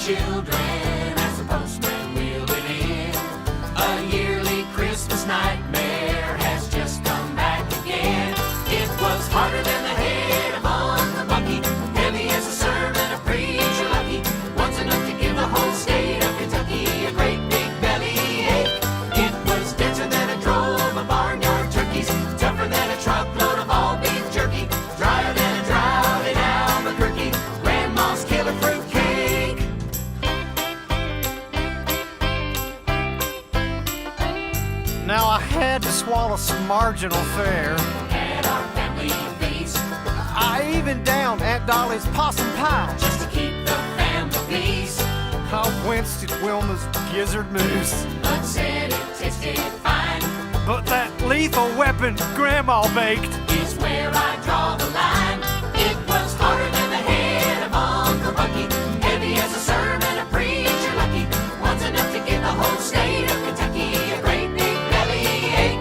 children as the postman wheeled it in. A yearly Christmas nightmare has just come back again. It was harder than the head of Uncle Bucky, heavy as a sermon of preacher Lucky, once enough to give the whole state of Kentucky a great big bellyache. It was denser than a drove of barnyard turkeys, tougher than a truckload of all beef jerky, drier than a drought in Albuquerque, Grandma's killer fruitcake. Now I had to swallow some marginal fare. At our family feast, I even downed Aunt Dolly's possum pie. just to keep the family peace, I winced at Wilma's gizzard mousse. but said it tasted fine, But that lethal weapon Grandma baked, is where I draw the line. It was harder than the head of Uncle Bucky, heavy as a sermon of preacher Lucky, once enough to give the whole state of Kentucky a great big bellyache.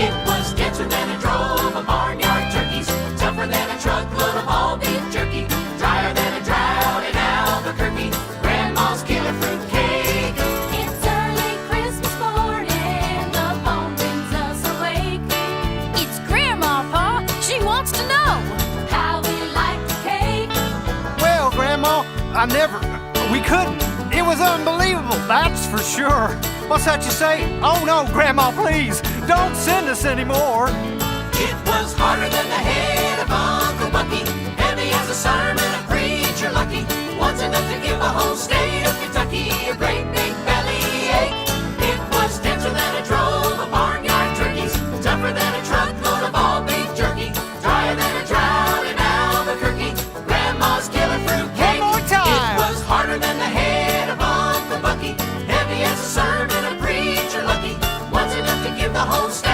It was denser than a drove of barnyard turkeys, tougher than a truckload of all beef jerky, drier than a drought in Albuquerque, Grandma's killer fruitcake. It's early Christmas morning, the phone rings us awake. It's Grandma, Pa. She wants to know how we like the cake. well, Grandma, we couldn't. It was unbelievable, that's for sure. What's that you say? Oh no, Grandma, please, don't send us anymore. It was harder than the head of Uncle Bucky, heavy as a sermon of preacher Lucky, once enough to give the whole state of Kentucky a great big bellyache. It was denser than a drove of barnyard turkeys, tougher than a truckload of all beef jerky, drier than a drought in Albuquerque, Grandma's killer fruitcake. One more time. It was harder than the head of Uncle Bucky, heavy as a sermon of preacher Lucky, once enough to give the whole state